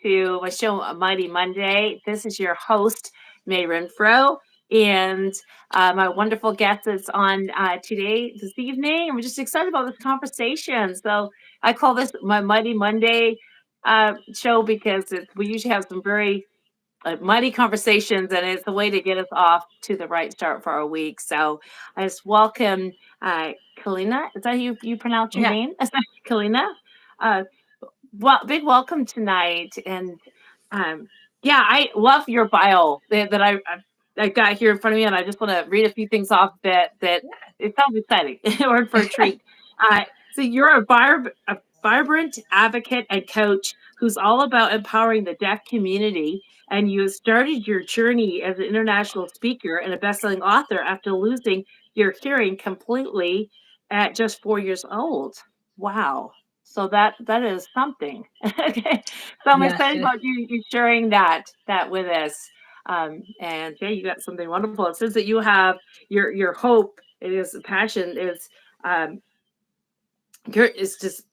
to my show, Mighty Monday. This is your host, Mae Renfroe, and my wonderful guest is on this evening. I'm just excited about this conversation. So I call this my Mighty Monday show because we usually have some very mighty conversations, and it's a way to get us off to the right start for our week. So I just welcome uh, Kellina. Is that how you pronounce your Yeah, name? Is that Kellina? Uh, big welcome tonight. And um, yeah, I love your bio that I got here in front of me, and I just want to read a few things off that it sounds exciting. Or for a treat. Uh, so you're a vibrant advocate and coach who's all about empowering the deaf community, and you started your journey as an international speaker and a best-selling author after losing your hearing completely at just 4 years old. Wow. So that is something. Okay. So I'm yes, excited about you sharing that with us. And yeah, you got something wonderful. It says that you have your hope. It is passion. Um, it's just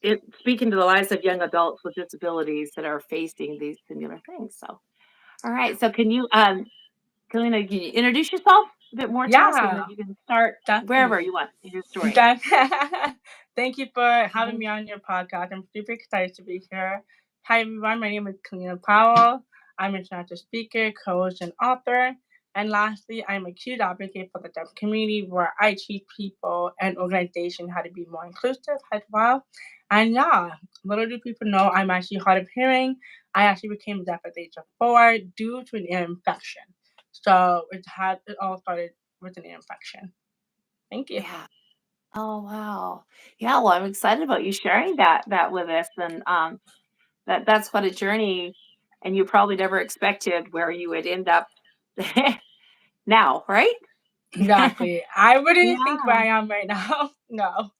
speaking to the lives of young adults with disabilities that are facing these similar things. So, all right. So Kalina, can you introduce yourself a bit more to us, and then yeah, you can start wherever definitely. you want in your story. Thank you for having Mhm. me on your podcast. I'm super excited to be here. Hi, everyone. My name is Kellina Powell. I'm an international speaker, coach, and author. And lastly, I'm a cute advocate for the deaf community where I teach people and organizations how to be more inclusive as well. And yeah, little do people know I'm actually hard of hearing. I actually became deaf at the age of 4 due to an ear infection. So it all started with an ear infection. Thank you. Yeah. Oh wow. Yeah, well, I'm excited about you sharing that with us, and that's quite a journey, and you probably never expected where you would end up now, right? Exactly. I wouldn't think where Yeah. I am right now. No.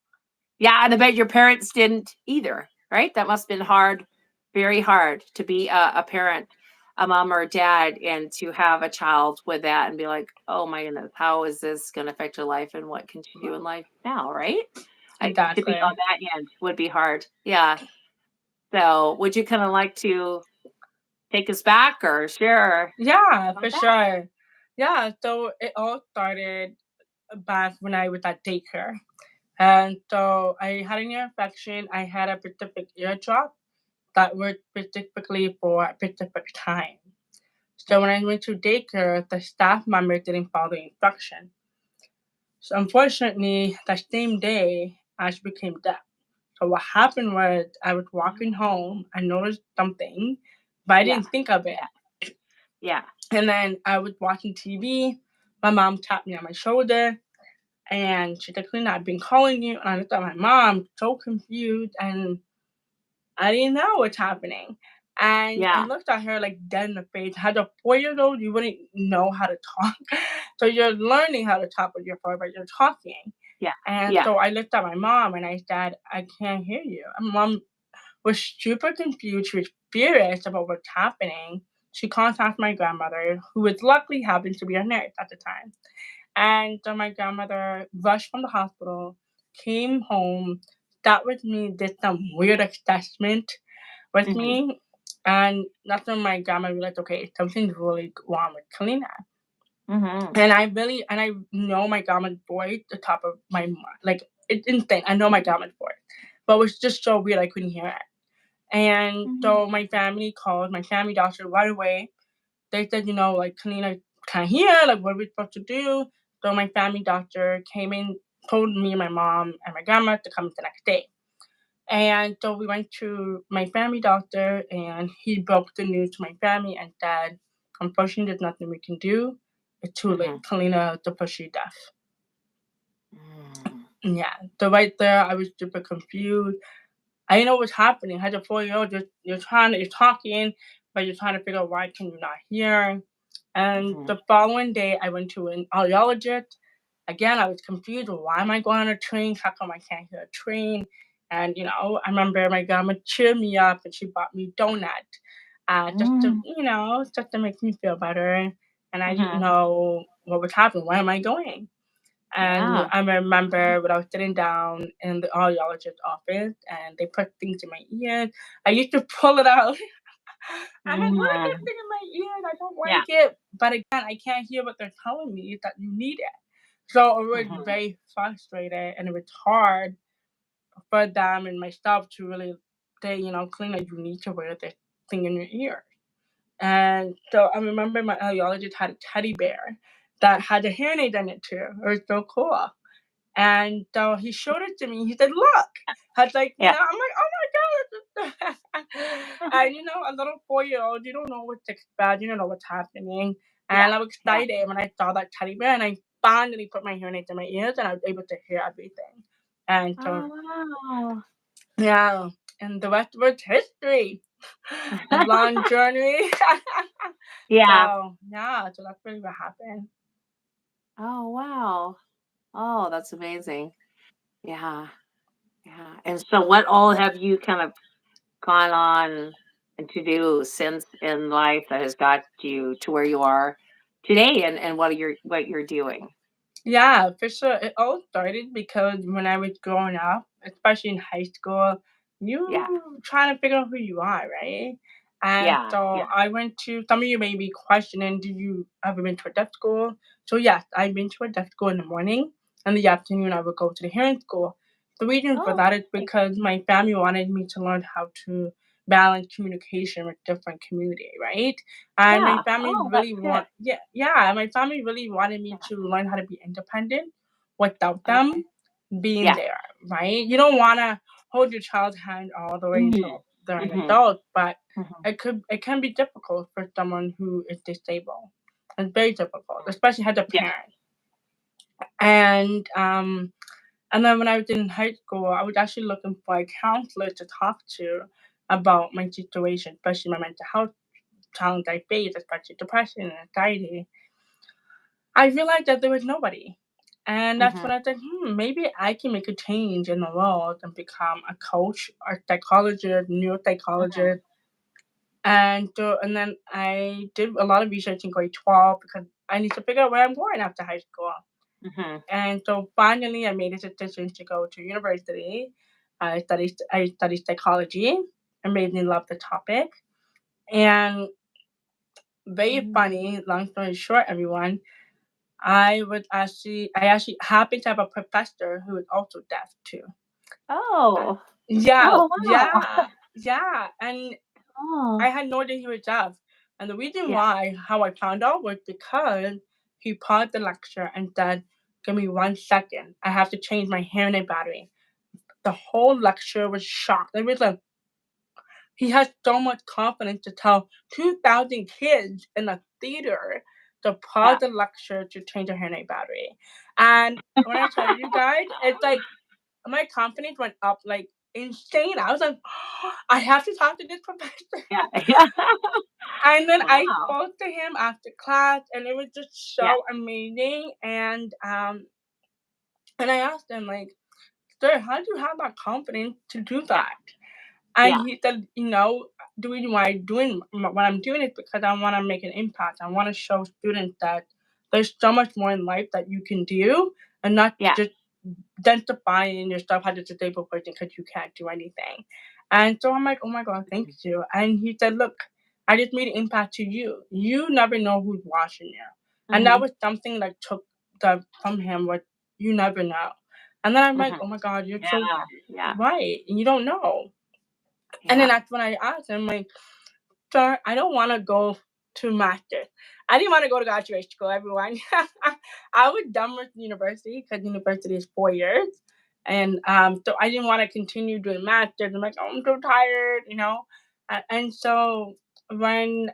Yeah, and I bet your parents didn't either, right? That must have been hard, very hard to be a parent, a mom or a dad, and to have a child with that and be like, oh my goodness, how is this going to affect your life, and what can you do in life now, right? To be on Exactly. that end would be hard. Yeah. So would you kind of like to take us back or share Yeah, about for that? sure. Yeah, so it all started back when I was at daycare. And so I had an ear infection. I had a specific ear drop that was specifically for a specific time. So when I went to daycare, the staff member didn't follow the instruction. So unfortunately, that same day, I became deaf. So what happened was I was walking home, I noticed something, but I Yeah. didn't think of it. Yeah. Yeah. And then I was watching TV. My mom tapped me on my shoulder and she said, "Clean, I've been calling you." And I looked at my mom, so confused, and I didn't know what's happening. And I Yeah. looked at her like dead in the face. As a 4 year old, you wouldn't know how to talk. So you're learning how to talk with your 4, but you're talking. Yeah. And Yeah. so I looked at my mom and I said, "I can't hear you." And mom was super confused. She was furious about what's happening. She contacted my grandmother, who was luckily happened to be a nurse at the time. And so my grandmother rushed from the hospital, came home, sat with me, did some weird assessment with Hmm. me. And that's when my grandma realized, okay, something's really wrong with Kalina. Hmm. And I know my grandma's voice, the top of my like it's insane. I know my grandma's voice, but it was just so weird. I couldn't hear it. And Hmm. so my family called my family doctor right away. They said, like, Kalina can't hear. Like, what are we supposed to do? So my family doctor came in, told me, my mom, and my grandma to come the next day. And so we went to my family doctor, and he broke the news to my family and said, "Unfortunately, there's nothing we can do. It's too late. Hmm. Kalina has to push you deaf." Mm. Yeah. So right there, I was super confused. I didn't know what's happening. As a 4 year old, you're talking, but you're trying to figure out why can you not hear. And Mhm. the following day, I went to an audiologist. Again, I was confused. Why am I going on a train? How come I can't hear a train? And I remember my grandma cheered me up, and she bought me donut, Mm. just to make me feel better. And I didn't Mhm. know what was happening. Where am I going? And Yeah. I remember when I was sitting down in the audiologist's office and they put things in my ears, I used to pull it out I'm like, what is Mhm. this thing in my ears? I don't Yeah. like it. But again, I can't hear what they're telling me is that you need it. So it was Mhm. very frustrated and it was hard for them and myself to really say, clean that you need to wear this thing in your ear. And so I remember my audiologist had a teddy bear that had a hearing aid in it too. It was so cool. And so he showed it to me. He said, "Look." I was like, Yeah. I'm like, "Oh my god!" And a little 4-year-old, you don't know what to expect. You don't know what's happening. Yeah. And I was Yeah. excited when I saw that teddy bear, and I finally put my hearing aids in my ears, and I was able to hear everything. And so, Oh, wow. yeah, and the rest was history. A long journey. Yeah. So yeah, so that's really what happened. Oh, wow. Oh, that's amazing. Yeah. Yeah. And so what all have you kind of gone on and to do since in life that has got you to where you are today and what you're doing? Yeah, for sure. It all started because when I was growing up, especially in high school, Yeah. you trying to figure out who you are, right? And Yeah. so Yeah. I went to some of you may be questioning, did you ever been to a deaf school? So yes, I've been to a deaf school in the morning. In the afternoon I would go to the hearing school. The reason for Oh, that is okay. because my family wanted me to learn how to balance communication with different community, right? And my Yeah. family Oh, that's really good. yeah, my family really wanted me Yeah. to learn how to be independent without Okay. them being Yeah. there, right? You don't want to hold your child's hand all the way Mhm. until they're an Mhm. adult, but Mhm. it can be difficult for someone who is disabled. It's very difficult, especially as a Yeah. parent. And and then when I was in high school, I was actually looking for a counselor to talk to about my situation, especially my mental health challenge I faced, especially depression and anxiety. I realized that there was nobody. And that's when Mhm. I said, maybe I can make a change in the world and become a coach, a psychologist, Mhm. neuropsychologist. And then I did a lot of research in grade 12 because I need to figure out where I'm going after high school. Mhm. And so finally I made a decision to go to university. I studied psychology. I made me love the topic. And very Mhm. funny, long story short, everyone, I actually happened to have a professor who was also deaf too. Uh, Oh. yeah, Oh, wow. yeah. And Oh. I had no idea he was deaf. And the reason Yeah. why, how I found out was because he paused the lecture and said, "Give me 1 second. I have to change my hearing aid battery." The whole lecture was shocked. It was like, he has so much confidence to tell 2,000 kids in a theater to pause Yeah. the lecture to change a hearing aid battery. And when I tell you guys, it's like my confidence went up like insane. I was like, I have to talk to this professor. Yeah. Yeah. And then I Wow. spoke to him after class, and it was just Yeah. so amazing. And I asked him like, "Sir, how do you have that confidence to do Yeah. that?" And Yeah. he said, the reason why I'm doing what I'm doing is because I want to make an impact. I want to show students that there's so much more in life that you can do, and not Yeah. just identifying yourself as a disabled person because you can't do anything. And so I'm like, oh my God, thank Mhm. you. And he said, look, I just made an impact to you. You never know who's watching you. And that Mhm. was something that took the from him, what you never know. And then I'm like, Mhm. oh my God, you're Yeah. so Yeah. right. And you don't know. And then Yeah. that's when I asked him, like, sir, I don't want to go to master. I didn't want to go to graduate school, everyone. I was done with university because university is 4 years. And so I didn't want to continue doing masters. I'm like, oh, I'm so tired. And so when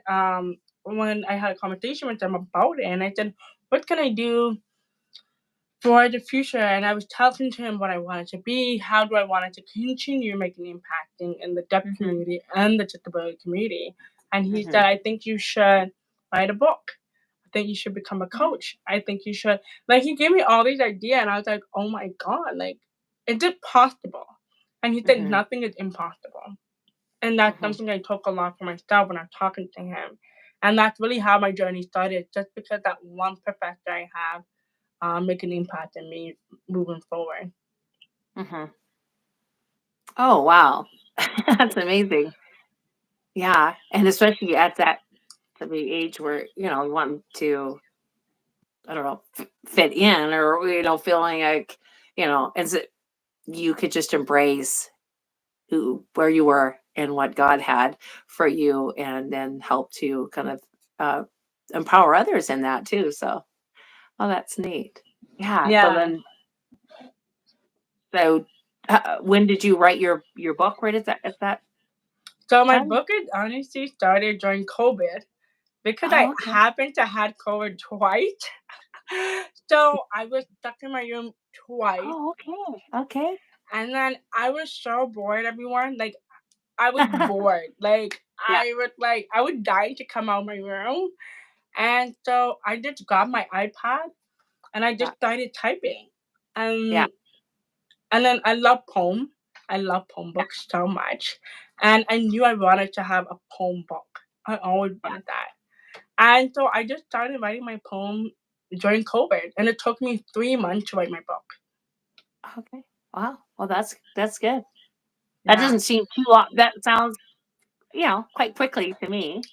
I had a conversation with them about it, and I said, what can I do for the future? And I was talking to him what I wanted to be, how do I want it to continue making impact in the deaf Mhm. community and the disability community. And he said, Mhm. I think you should write a book. I think you should become a Mhm. coach. I think you should, like, he gave me all these ideas, and I was like, oh my God, like, is it possible? And he said, Mhm. nothing is impossible. And that's Mhm. something I took a lot for myself when I'm talking to him. And that's really how my journey started, just because that one professor I have make an impact in me moving forward. Mhm. Oh, wow. That's amazing. Yeah, and especially at that the age where, you want to, I don't know, fit in or, feeling like, and so you could just embrace where you were and what God had for you and then help to kind of uh, empower others in that too. So, oh, that's neat. Yeah. So Yeah. then, so when did you write your book? Right at that So my time? book is honestly started during COVID because I Oh, okay. happened to had COVID twice. So I was stuck in my room twice, Oh, okay. Okay. and then I was so bored. Everyone, like I was bored. Like Yeah. I would die to come out of my room, and so I just got my iPad and I Yeah. just started typing. Yeah. Um, and then I love poem. I love poem Yeah. books so much, and I knew I wanted to have a poem book. I always Yeah. wanted that. And so I just started writing my poem during COVID, and it took me 3 months to write my book. Okay. Wow. Well, that's good. That Yeah, doesn't seem too long. That sounds, quite quickly to me.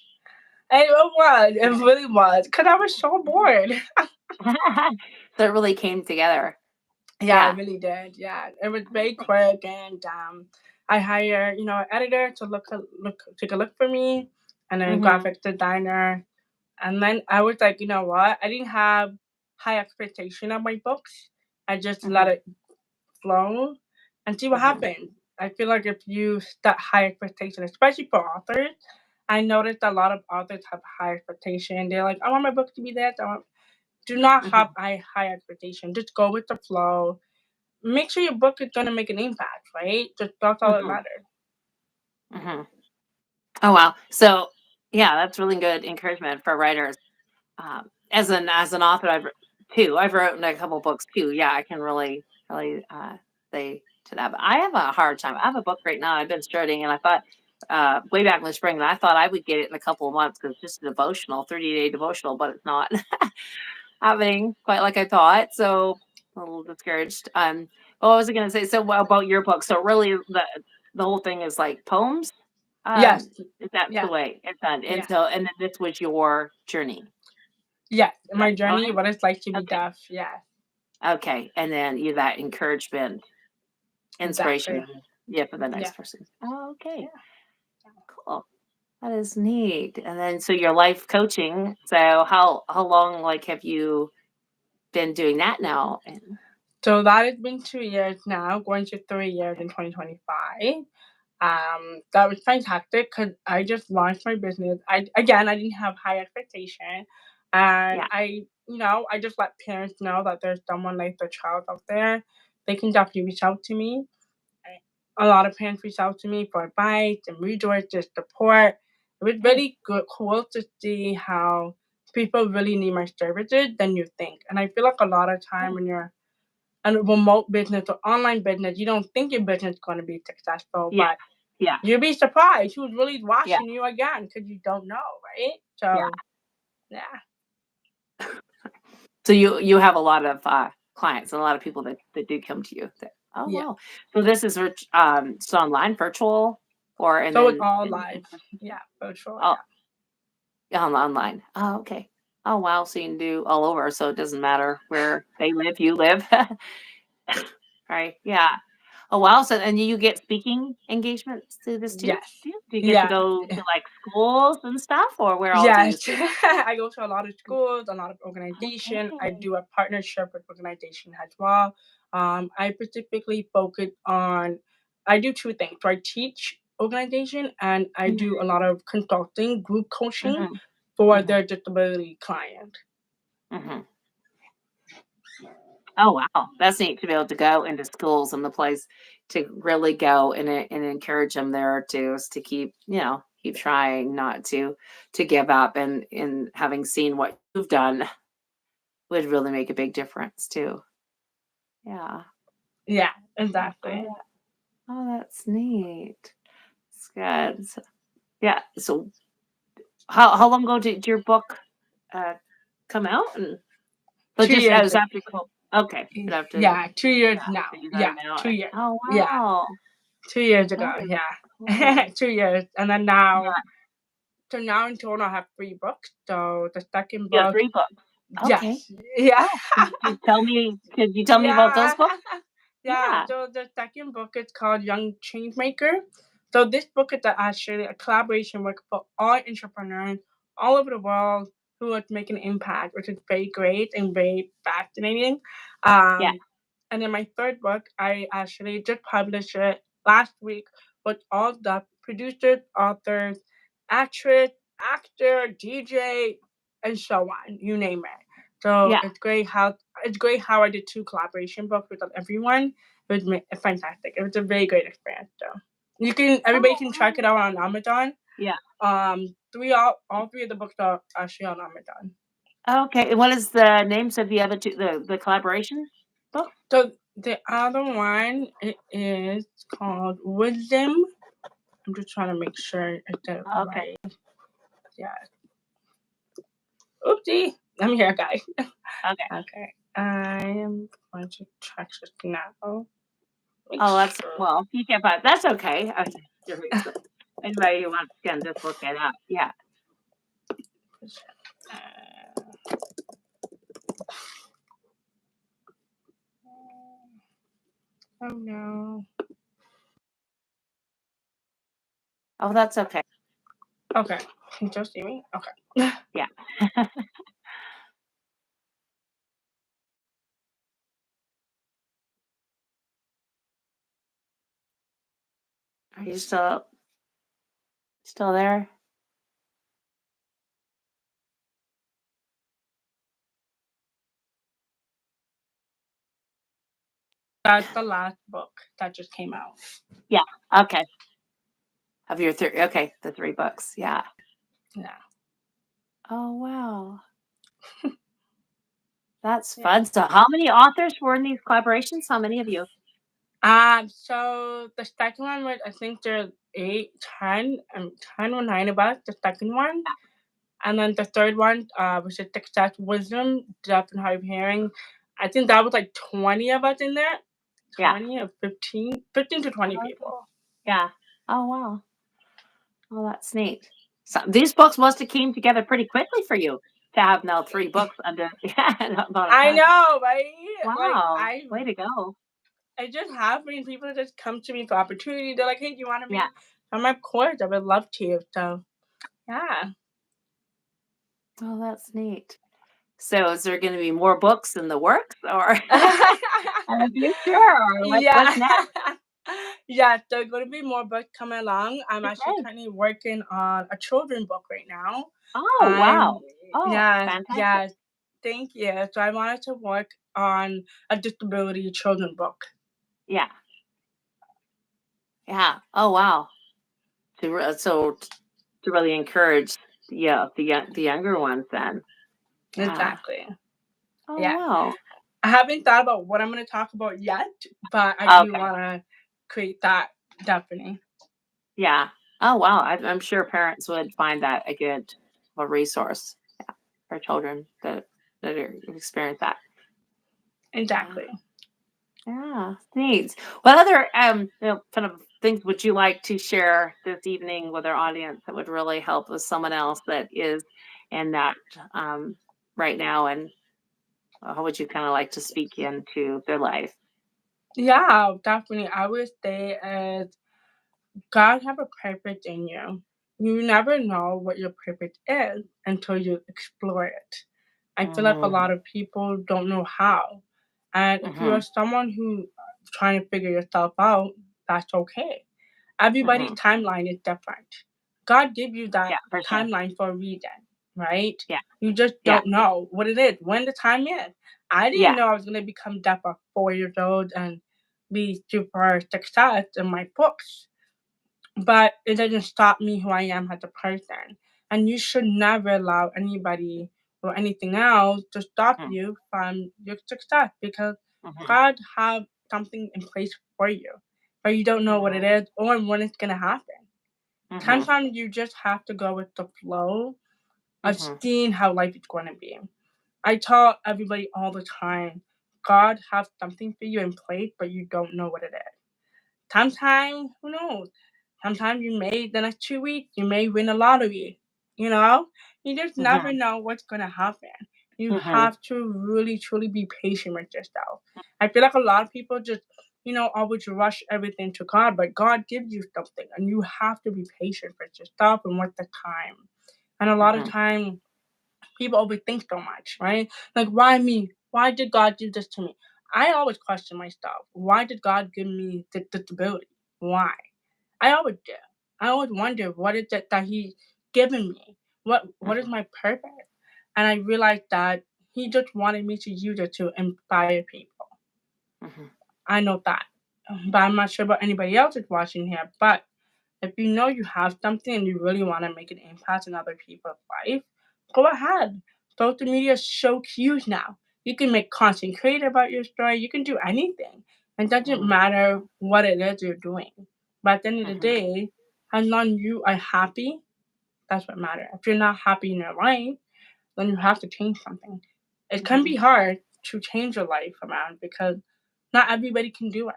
and it was, it really was, because I was so bored. So it really came together. Yeah, it Yeah. really did. Yeah, it was very Okay. quick, and I hired an editor to take a look for me, and then a Mhm. graphic designer, and then I was like, you know what? I didn't have high expectation of my books. I just let Mhm. it flow and see what Mhm. happens. I feel like if you set high expectation, especially for authors, I noticed a lot of authors have high expectation. They're like, I want my book to be this. Do not have Mhm. high expectation. Just go with the flow. Make sure your book is gonna make an impact, right? Just that's all that Mhm. matters. Mhm. Oh wow. So yeah, that's really good encouragement for writers. As an author, I've written a couple books too. Yeah, I can really say to that. But I have a hard time. I have a book right now. I've been starting, and I thought way back in the spring, and I thought I would get it in a couple of months because it's just a devotional, 30-day devotional, but it's not happening quite like I thought. So a little discouraged. What was I going to say? So what about your book? So really, the whole thing is like poems. Yes, Is that's the yeah, way it's done. And yeah, so, and then this was your journey. yes. Is that My journey, okay? what it's like to be Okay. deaf. Yeah, Okay. And then you that encouragement, exactly. inspiration, yeah, for the Yeah, next person. Oh, okay. yeah. Cool. That is neat. And then so your life coaching. So how long like have you been doing that now? And So that has been 2 years now, going to 3 years in 2025. That was fantastic because I just launched my business. I didn't have high expectation, and yeah. I just let parents know that there's someone like their child out there. They can definitely reach out to me. A lot of parents reach out to me for advice and resources, support. It was Good. really good, cool to see how people really need my services than you think. And I feel like a lot of time Good. when you're a remote business or online business, you don't think your business is going to be successful, Yeah. but Yeah. you'll be surprised who's really Yeah. watching you again because you don't know, right? Yeah. So, yeah. So you have a lot of clients and a lot of people that do come to you. Oh Yeah. wow. So this is so online, virtual, or and So it's then all in live. person too? Yeah. Virtual. Oh, Yeah. yeah, online. Oh, okay. Oh wow. So you can do all over. So it doesn't matter where they live, you live. Right. Yeah. Oh wow. So and you get speaking engagements through this too? Yes. Do you get to Yeah. go to like schools and stuff, or where all do you Yes, speak? I go to a lot of schools, a lot of organization. I Okay. do a partnership with organization as well. I specifically focus on. I do two things. So I teach organization, and I do a Hmm. lot of consulting, group coaching Hmm. for Hmm. their disability client. Hmm. Oh, wow. That's neat to be able to go into schools and the place to really go and encourage them there to keep, keep trying not to give up and having seen what you've done would really make a big difference too. Yeah. Yeah, Oh, exactly. that's neat. It's good. Yeah. So how long ago did your book uh come out? And so Two just years. as after okay. After Yeah, 2 years yeah, now. after you got Yeah, it out. 2 years. Oh Yeah, wow. 2 years ago. That is Yeah, cool. 2 years, and then now Yeah. So now in total I have 3 books. So the second You have book, 3 books. Okay. yes, yeah, Oh, could you tell me about those yeah, books? yeah. Yeah. So the second book is called Young Changemaker. So this book is actually a collaboration work for all entrepreneurs all over the world who are making an impact, which is very great and very fascinating. Yeah. Um, and then my third book, I actually just published it last week with all the producers, authors, actress, actor, DJ, and so on, you name it. So Yeah. it's great how I did 2 collaboration books with everyone. It was fantastic. It was a very great experience. So everybody Oh, can check wow. it out on Amazon. Yeah. All 3 of the books are actually on Amazon. Okay. And what is the names of the other 2, the collaboration books? So the other one it is called Wisdom. I'm just trying to make sure I get it Okay. right. Yeah. Oopsie. I'm here, guys. Okay. Okay. I am going to check this now. Make Oh, that's sure. well, you can't find that's okay. Okay. Here we go. Anybody who wants can just look it up. Yeah. Uh, oh no. Oh, that's okay. Okay. Can you still see me? Okay. Yeah. Are you still there? That's the last book that just came out. Yeah. Okay. Of your 3 okay, the 3 books. Yeah. Yeah. Oh, wow. That's Yeah. fun. So how many authors were in these collaborations? How many of you? So the second one was I think there's 8, 10, 10 or 9 of us, the second one. And then the third one, was just success, wisdom, depth, and hard of hearing. I think that was like 20 of us in there. Yeah. 20 or 15 to 20 Oh, okay. people. Yeah. Oh, wow. Well, that's neat. So these books must have came together pretty quickly for you to have now 3 books under yeah, in about a I time. know, right? Like Wow. Way to go. I just happen people just come to me for opportunity. They're like, "Hey, do you want to Yeah. meet?" I'm like, "Of course, I would love to." So yeah. Oh, that's neat. So is there gonna be more books in the works or in the future or what's Yeah. next? Yeah, there are gonna be more books coming along. I'm actually Okay. currently working on a children book right now. Oh, I'm wow. Oh, fantastic. yeah, thank you. So I wanted to work on a disability children book. Yeah. Yeah. Oh, wow. To really encourage, yeah, the younger ones then. Yeah. Exactly. Oh, Yeah. wow. I haven't thought about what I'm gonna talk about yet, but I do Okay. wanna create that definitely. Yeah. Oh, wow. I'm sure parents would find that a resource, yeah, for children that experience that. Yeah. Exactly. Yeah. Neat. What other kind of things would you like to share this evening with our audience that would really help with someone else that is in that um, right now, and how would you kind of like to speak into their life? Yeah, definitely. I would say as God have a purpose in you. You never know what your purpose is until you explore it. I feel like a Hmm. lot of people don't know how. And if you Hmm. are someone who trying to figure yourself out, that's okay. Everybody's Hmm. timeline is different. God gave you that Yeah, for sure. timeline for a reason, right? Yeah. You just Yeah. don't know what it is, when the time is. I didn't Yeah. know I was gonna become deaf at 4 years old and be super success in my books. But it doesn't stop me who I am as a person. And you should never allow anybody or anything else to stop you from your success because Hmm. God have something in place for you. But you don't know what it Hmm. is or when it's gonna happen. Hmm. Sometimes you just have to go with the flow of Hmm. seeing how life is gonna be. I tell everybody all the time, God has something for you in place, but you don't know what it is. Sometimes, who knows? Sometimes you may, the next 2 weeks, you may win a lottery. You know, you just never Mhm. know what's gonna happen. You Mhm. have to really truly be patient with yourself. I feel like a lot of people just, always rush everything to God, but God gives you something, and you have to be patient with yourself and with the time. And a lot of Mhm. time, people overthink so much, right? Like, why me? Why did God do this to me? I always question myself. Why did God give me this disability? Why? I always do. I always wonder what is it that He's given me? What is Mhm. my purpose? And I realized that He just wanted me to use it to inspire people. Mhm. I know that. But I'm not sure about anybody else that's watching here. But if you know you have something and you really want to make an impact in other people's life, go ahead. Social media is so huge now. You can make content, create about your story. You can do anything. It doesn't Mhm. matter what it is you're doing. But at the end of the Mhm. day, as long as you are happy, that's what matters. If you're not happy in your life, then you have to change something. It can be Mhm. hard to change your life around because not everybody can do it.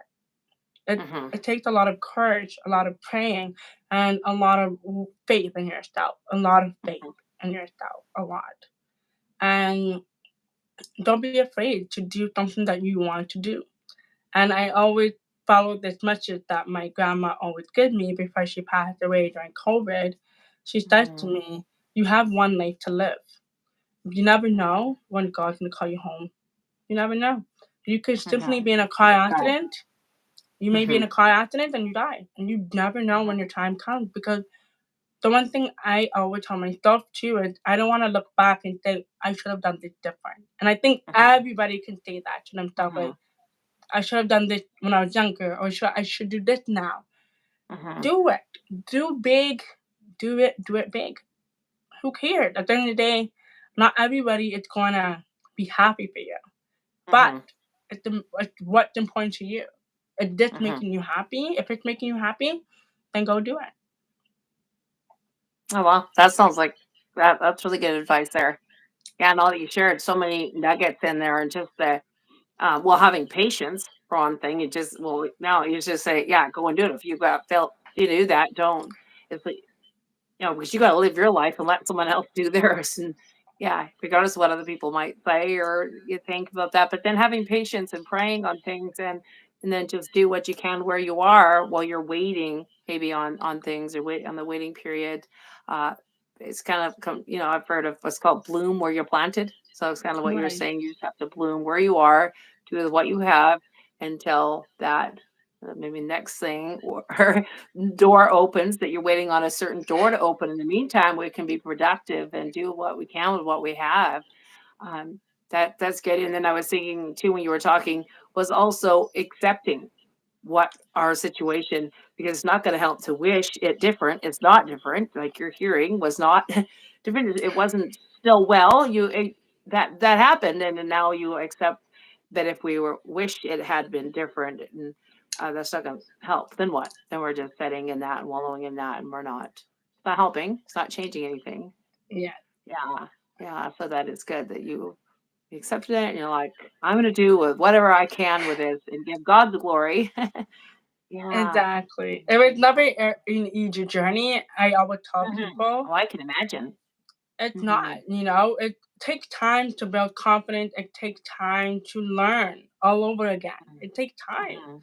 It Mhm. it takes a lot of courage, a lot of praying, and a lot of faith in yourself. A lot of faith Mhm. in yourself. A lot. And don't be afraid to do something that you want to do. And I always follow this message that my grandma always gave me before she passed away during COVID. She says to Mhm. me, "You have one life to live. You never know when God's gonna call you home. You never know. You could simply Mhm. be in a car Right. accident. You may be in Mhm. a car accident and you die, and you never know when Mhm. your time comes." Because the one thing I always tell myself too is I don't want to look back and say I should have done this different. And I think Mhm. everybody can say that to themselves, like Mhm. I should have done this when I was younger, or I should do this now. Mhm. Do it, do big, do it big. Who cares? At the end of the day, not everybody is gonna be happy for you, but Mhm. it's what's important to you. If this Mhm. making you happy, if it's making you happy, then go do it. Oh, well, that sounds like that's really good advice there. Yeah, and all that you shared, so many nuggets in there, and just the well, having patience for one thing. You just well, now you just say, yeah, go and do it. If you got felt you do that, don't. It's like, because you got to live your life and let someone else do theirs. And yeah, regardless of what other people might say or you think about that, but then having patience and praying on things, and then just do what you can where you are while you're waiting, maybe on things or wait on the waiting period. Uh, it's kind of I've heard of what's called bloom where you're planted. So it's kind of what you're Right. saying. You just have to bloom where you are, do with what you have until that maybe next thing or door opens that you're waiting on a certain door to open. In the meantime, we can be productive and do what we can with what we have. Um, that's good. And then I was thinking too when you were talking was also accepting what our situation because it's not going to help to wish it different. It's not different. Like your hearing was not different. It wasn't still well. That happened, and then now you accept that if we were wish it had been different, and that's not going to help. Then what? Then we're just sitting in that and wallowing in that, and we're not. It's not helping. It's not changing anything. Yeah. Yeah, yeah. So that is good that you accepted it, and you're like, I'm going to do with whatever I can with this and give God the glory. Yeah. Exactly. It was never an easy journey. I always tell Mhm. people Oh, I can imagine. it's not. Mhm. It takes time to build confidence. It takes time to learn all over again. Mhm. It takes time. Mhm.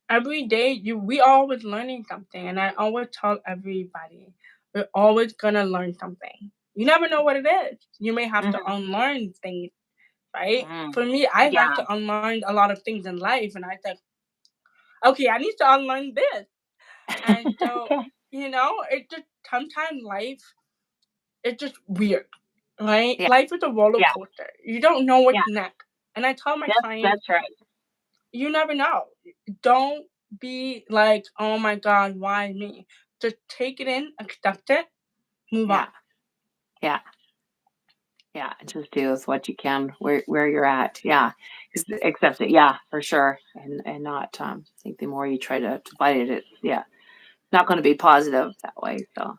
Every day, we always learning something, and I always tell everybody we're always gonna learn something. You never know what it is. You may have to Mhm. unlearn things, right? Mhm. For me, I have Yeah. to unlearn a lot of things in life, and I said, okay, I need to unlearn this. And so, it just sometimes life it's just weird, right? Yeah. Life is a roller Yeah. coaster. You don't know what's Yeah. next. And I tell my clients, That's right. you never know. Don't be like, oh my God, why me? Just take it in, accept it, move on. Yeah. Yeah. Yeah. Just do with what you can where you're at. Yeah. Accept it. Yeah, for sure. And not I think the more you try to fight it, it's yeah, not gonna be positive that way. So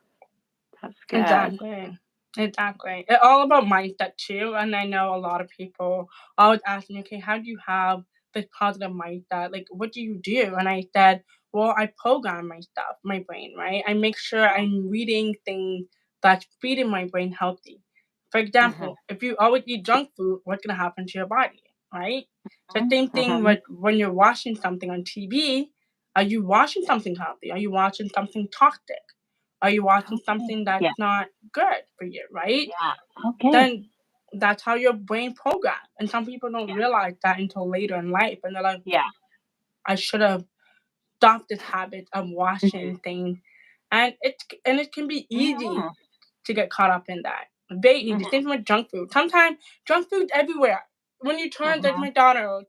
that's good. Exactly. Exactly. It's all about mindset too. And I know a lot of people always ask me, okay, how do you have this positive mindset? Like, what do you do? And I said, well, I program my stuff, my brain, right? I make sure I'm reading things that's feeding my brain healthy. For Mhm. example, if you always eat junk food, what's gonna happen to your body, right? So same thing Mhm. with when you're watching something on TV. Are you watching something healthy? Are you watching something toxic? Are you watching Okay. something Yeah. that's not good for you, right? Yeah. Okay. Then that's how your brain programs. And some people don't Yeah. realize that until later in life. And they're like, Yeah. I should have stopped this habit of Mhm. watching things. And it can be easy Mhm. to get caught up in that. Very easy. Mhm. Same thing with junk food. Sometimes junk food's everywhere. When you turn like Mhm. my daughter,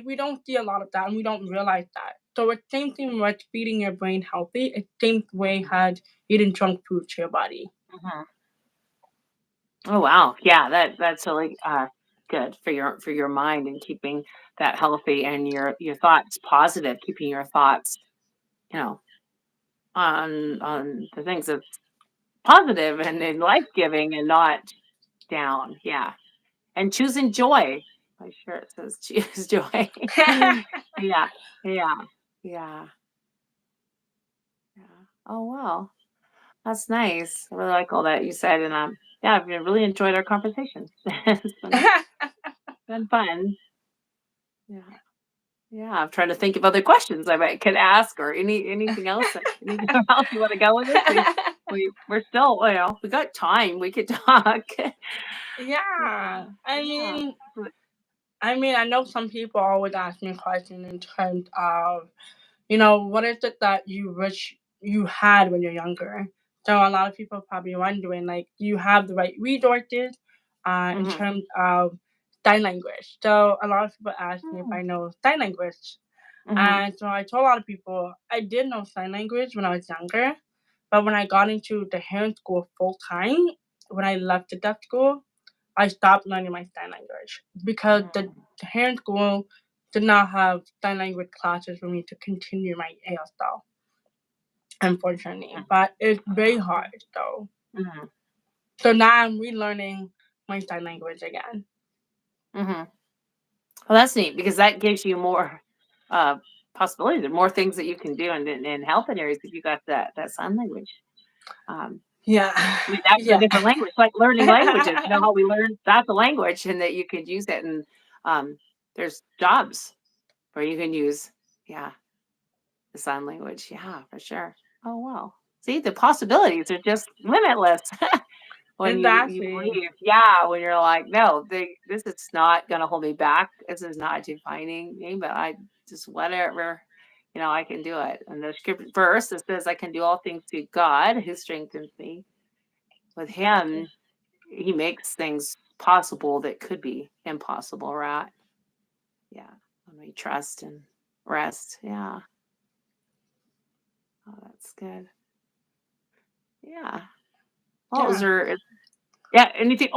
we don't see a lot of that and we don't realize that. So it's same thing with feeding your brain healthy. It's same way Mhm. as eating junk food to your body. Mhm. Oh wow. Yeah, that's really good for your mind and keeping that healthy and your thoughts positive, keeping your thoughts, you know, on the things that's positive and life giving and not down. Yeah. And choosing joy. My shirt says choose joy. Yeah. Yeah. Yeah. Yeah. Oh wow. That's nice. I really like all that you said and yeah, I've really enjoyed our conversation. It's been fun. Yeah. Yeah, I'm trying to think of other questions I might could ask or anything else anything else you want to go with this? We're still, we got time. We could talk. Yeah. Yeah. Yeah. But- I know some people always ask me questions in terms of, what is it that you wish you had when you're younger? So a lot of people are probably wondering, like, do you have the right resources in Mhm. terms of sign language? So a lot of people ask me if I know sign language. Mhm. And so I told a lot of people I did know sign language when I was younger, but when I got into the hair school full time, when I left the deaf school, I stopped learning my sign language because Mhm. the hair school did not have sign language classes for me to continue my ASL, unfortunately. Mhm. But it's very Oh, hard though. mhm. So now I'm relearning my sign language again. Mhm. Well, that's neat because that gives you more uh possibilities and more things that you can do in health areas if you got that sign language. Um Yeah. I mean, that's a Yeah. different language, like learning languages, how we learn that's a language and that you could use it and um there's jobs where you can use yeah, the sign language. Yeah, for sure. Oh wow. See, the possibilities are just limitless when you Exactly. believe. Yeah, when you're like, no, this is not gonna hold me back. This is not defining me, but I just whatever, I can do it. And the script verse it says I can do all things through God who strengthens me. With him, he makes things possible that could be impossible, right? Yeah. When we trust and rest. Yeah. Oh, that's good. Yeah. Well, Yeah. yeah, anything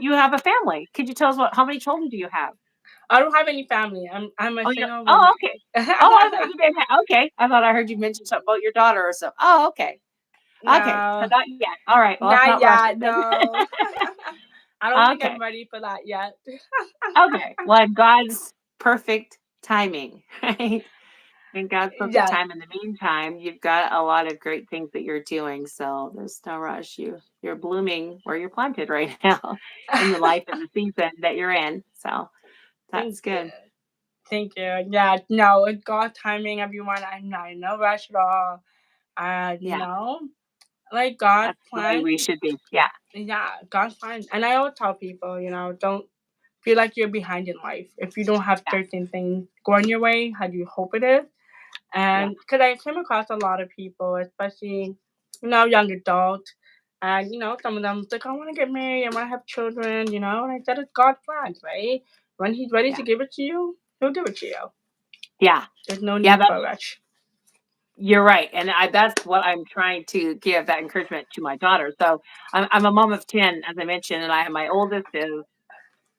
you have a family. Could you tell us how many children do you have? I don't have any family. I'm a Oh, you don't single oh, woman. okay. Oh, I thought you did okay. I thought I heard you mention something about your daughter or something. Oh, okay. Okay. So No. not yet. All right. Well, let's Not not rush it yet, then. no. I don't think I'm Okay. ready for that yet. Okay. Well, God's perfect timing, right? In God's perfect Yes, time. In the meantime, you've got a lot of great things that you're doing. So there's no rush. You're blooming where you're planted right now in the life and the season that you're in. So thank that's you. good. Thank you. Yeah, no, it's God timing, everyone. I'm not in no rush at all. Yeah. Like God's That's the way plan. we should be. Yeah. Yeah, God's plan. And I always tell people, don't feel like you're behind in life. If you don't have Yeah. certain things going your way, how do you hope it is? Yeah. And because I came across a lot of people, especially, young adults, and, some of them like, I want to get married, I want to have children, and I said, it's God's plan, right? When He's ready Yeah. to give it to you, He'll give it to you. Yeah. There's no Yeah. need for a rush. You're right. And that's what I'm trying to give that encouragement to my daughter. So I'm a mom of 10, as I mentioned, and I have my oldest is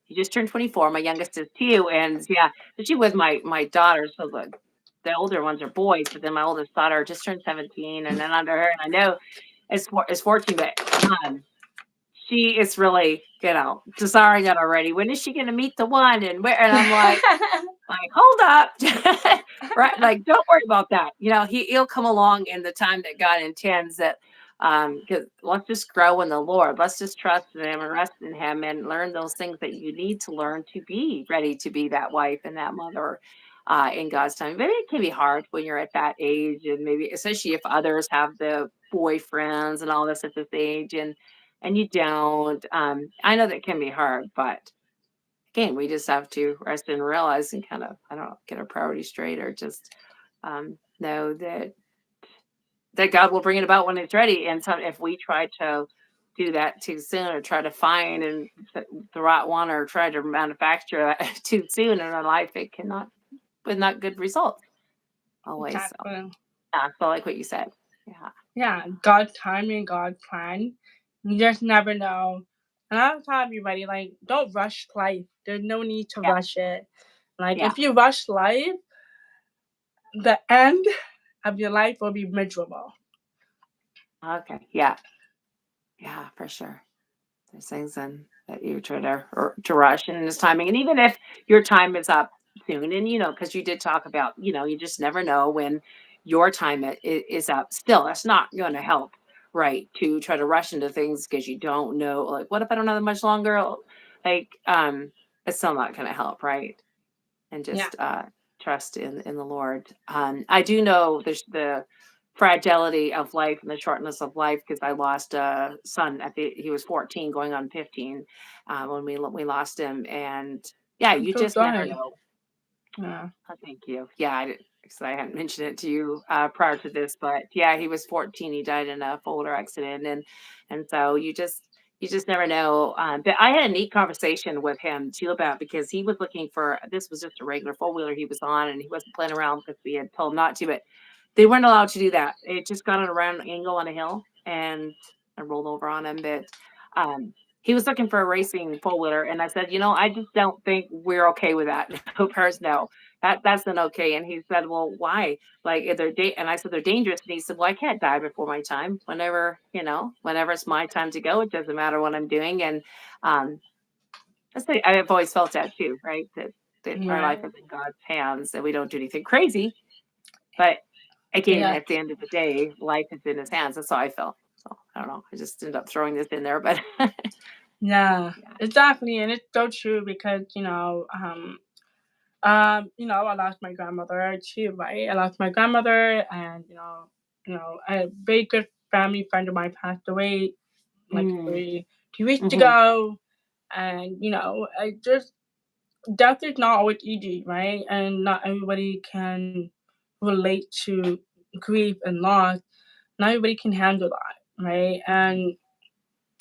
he just turned 24. My youngest is 2. And yeah, so she was my daughter. So the older ones are boys, but then my oldest daughter just turned 17 and then under her. And I know it's 14, but um she is really, desiring it already. When is she gonna meet the one and where and I'm like, hold up. Right. Like, don't worry about that. He'll come along in the time that God intends that Because let's just grow in the Lord. Let's just trust in Him and rest in Him and learn those things that you need to learn to be ready to be that wife and that mother in God's time. Maybe it can be hard when you're at that age, and maybe especially if others have the boyfriends and all this at this age, and you don't. I know that can be hard, but again, we just have to rest and realize and kind of, I don't know, get our priorities straight or just know that God will bring it about when it's ready. And so if we try to do that too soon or try to find and the right one or try to manufacture that too soon in our life, it cannot with not good results always. So Exactly. yeah, I feel like what you said. Yeah. Yeah, God's timing, God's plan. You just never know. And I'll tell everybody, like, don't rush life. There's no need to Yeah. rush it. Like, Yeah. if you rush life, the end of your life will be miserable. Okay. Yeah. Yeah, for sure. There's things then that you try to or to rush in this timing, and even if your time is up soon, and because you did talk about, you just never know when your time is up. Still, that's not going to help, right? To try to rush into things because you don't know. Like, what if I don't have that much longer? Like, it's still not going to help, right? And Yeah. just trust in the Lord. I do know there's the fragility of life and the shortness of life because I lost a son he was 14 going on 15 when we lost him, and yeah, I'm you so just never sorry. know. Yeah. Oh, thank you. Yeah, because I hadn't mentioned it to you prior to this, but yeah, he was 14. He died in a four-wheeler accident, and so you just never know. But I had a neat conversation with him too about because he was looking for this was just a regular four-wheeler he was on, and he wasn't playing around because we had told him not to. But they weren't allowed to do that. It just got on a round angle on a hill, and I rolled over on him. But um, he was looking for a racing four-wheeler, and I said, I just don't think we're okay with that. No, Paris, no. That's not okay. And he said, "Well, why? Like, if and I said, "They're dangerous." And he said, "Well, I can't die before my time. Whenever it's my time to go, it doesn't matter what I'm doing." And um, I've always felt that too, right? That our life Right. is in God's hands, and we don't do anything crazy. But again, Yeah. at the end of the day, life is in His hands. That's how I feel. So I don't know. I just ended up throwing this in there, but Yeah. yeah. Exactly. And it's so true because, I lost my grandmother too, right? I lost my grandmother, and a very good family friend of mine passed away like Mm, 2 weeks hmm. ago, and I just death is not always easy, right? And not everybody can relate to grief and loss. Not everybody can handle that, right? And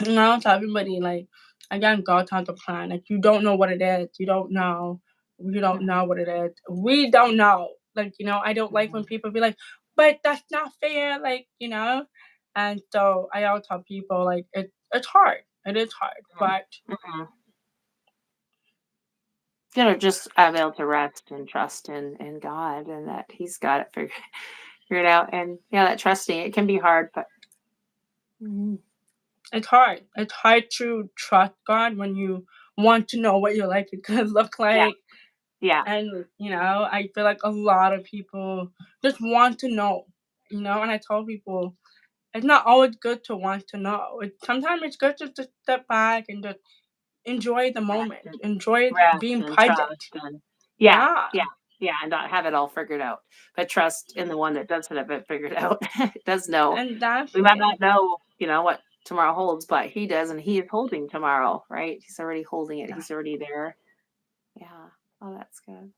to everybody, like, again, God has a plan. Like, you don't know what it is. You don't know. You don't Hmm. know what it is. We don't know. Like, I don't like when Hmm. people be like, but that's not fair. Like, and so I always tell people, like, it's hard. It is hard, but Hmm. Just be able to rest and trust in God and that He's got it figured out. And yeah, that trusting it can be hard, but mhm. it's hard. It's hard to trust God when you want to know what your life is gonna look Yeah, like. yeah, And I feel like a lot of people just want to know. And I tell people it's not always good to want to know. Sometimes it's good just to step back and just enjoy the moment, enjoy rest being and present. trust and yeah, Yeah, yeah, yeah, and not have it all figured out, but trust in the one that does have it figured out. Does know. and that's We might it. not know, what tomorrow holds, but He does, and He is holding tomorrow, right? He's already holding it. Yeah. He's already there. Yeah. Oh, that's good.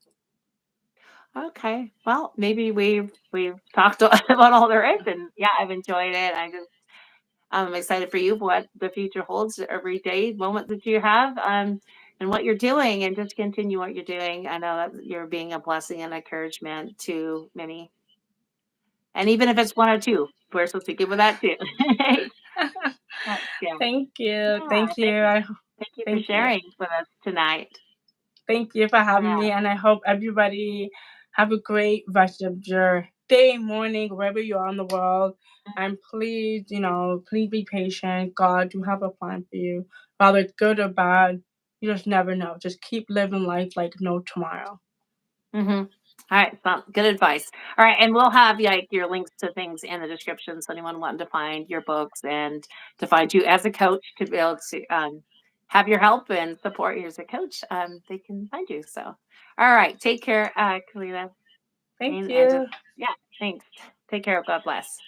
Okay. Well, maybe we've talked about all there is, and yeah, I've enjoyed it. I'm excited for you what the future holds every day, moment that you have, and what you're doing, and just continue what you're doing. I know that you're being a blessing and encouragement to many, and even if it's one or two, we're supposed to give with that too. That's good. Thank you. Yeah. Thank you. Thank you for Thank you. sharing with us tonight. Thank you for having Yeah. me, and I hope everybody have a great rest of your day, morning, wherever you are in the world. And please, please be patient. God do have a plan for you, whether it's good or bad. You just never know. Just keep living life like no tomorrow. Hmm. All right, so good advice. All right, and we'll have like your links to things in the description, so anyone wanting to find your books and to find you as a coach to be able to have your help and support you as a coach, they can find you. So, all right, take care, Kellina, Thank and you. yeah, thanks. Take care. God bless.